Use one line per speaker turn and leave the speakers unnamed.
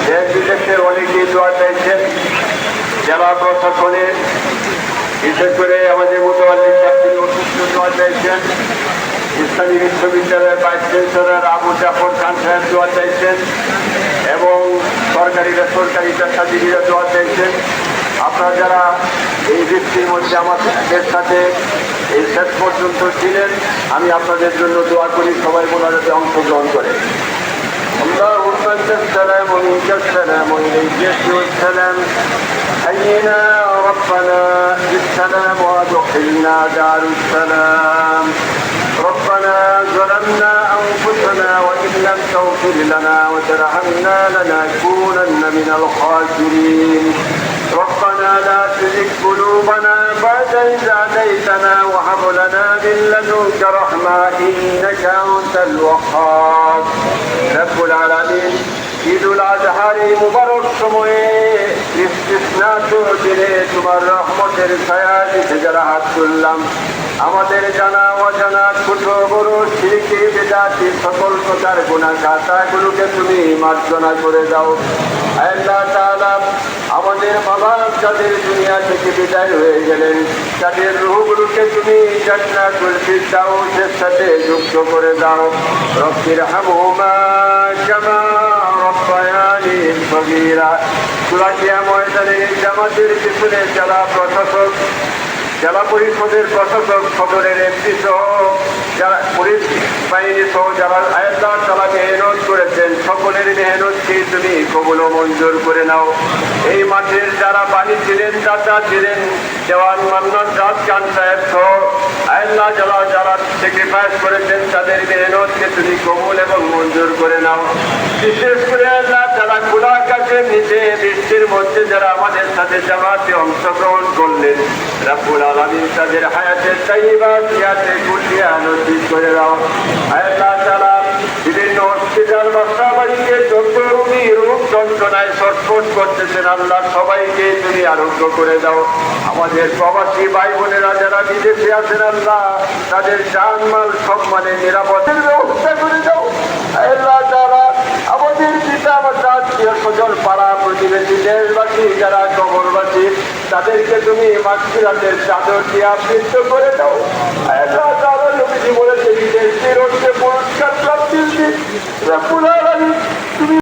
দেশ বিদেশের অনেকেই দোয়া চাইছেন। জেলা প্রশাসনে বিশেষ করে আমাদের মোতাবাল্লিক ছাত্রী অসুস্থ দোয়া চাইছেন। ইসলামী বিশ্ববিদ্যালয়ের ভাইস চ্যান্সেলর আবু জাফর খান সাহেব দোয়া চাইছেন এবং সরকারি বেসরকারি পেশাজীবীরা দোয়া চাইছেন। আপনারা যারা এই বৃষ্টির মধ্যে আমাদের সাথে এই শেষ পর্যন্ত ছিলেন, আমি আপনাদের জন্য দোয়া করি, সবাই মোনাজাতে অংশগ্রহণ করে। اللهم انت السلام ومنك السلام واليك السلام حينا ربنا بالسلام وادخلنا دار السلام ربنا ظلمنا انفسنا وان لم تغفر لنا وترحمنا لنكونن من الخاسرين ربنا لا تزغ قلوبنا بعد إذ هديتنا وهب لنا من لدنك رحمة إنك أنت الوهاب رب العالمين ঈদুল আজহার এই মুবারক সময়ে ইস্তিসনাত দিনে তোমার রহমতের ছায়া নিচে যারা হাত তুললাম, আমাদের জানা অজানা ছোট বড় শিরকি বিদআতি সকল প্রকার গুনাহ খাতাগুলোকে তুমি মার্জনা করে দাও। আল্লাহ তাআলা আমাদের বাবা যাদের দুনিয়া থেকে বিদায় হয়ে গেলেন, তাদের রূহগুলোকে তুমি জান্নাতুল ফিরদাউসের সাথে যুক্ত করে দাও। রব্বিরহামহুমা কামা রব্বায়ানি সগীরা। সুরাকিয়া ময়দানে জামাতের পিছনে যারা প্রশাসক, জেলা পরিষদের প্রশাসক, সদরের এমপি সহ যারা পুলিশ বাহিনী সহ যারা আল্লাহ তাআলা মেহনত করেছেন, সকলের মেহনতকে তুমি কবুল ও মঞ্জুর করে নাও। এই মাঠের যারা বাণী ছিলেন, দাতা ছিলেন, দেওয়ান মান্নান রাজ খান সাহেব সহ আল্লাহ যারা স্যাক্রিফাইস করেছেন, তাদের মেহনতকে তুমি কবুল এবং মঞ্জুর করে নাও। বিশেষ করে আল্লাহ যারা খোলা আকাশের নিচে বৃষ্টির মধ্যে যারা আমাদের সাথে জামাতে অংশগ্রহণ করলেন, রব্বুল আলামিন তাদের হায়াতের তাইয়্যিবা জিয়াতে কুলিয়া নসিব করে দাও। আল্লাহ তাআলা বিভিন্ন হসপিটাল বাসাবাড়িতে যত রোগী রোগ যন্ত্রণায় ছটফট করতেছেন, আল্লাহ সবাইকে তুমি আরোগ্য করে দাও। আমাদের প্রবাসী ভাই বোনেরা যারা বিদেশে আছেন, আল্লাহ তাদের জানমাল সম্মানের নিরাপত্তার ব্যবস্থা করে দাও। আল্লাহ তাআলা আমাদের পিতা মাতা আত্মীয় স্বজন পাড়া প্রতিবেশী দেশবাসী যারা কবরবাসী, তাদেরকে তুমি মাগফিরাতের চাদর দিয়ে আবৃত করে দাও। আল্লাহ তাআলা নবীজি বলেছেন, বিদেশির হচ্ছে পুরস্কার প্রাপ্তির দিন। রব্বুল আলামিন তুমি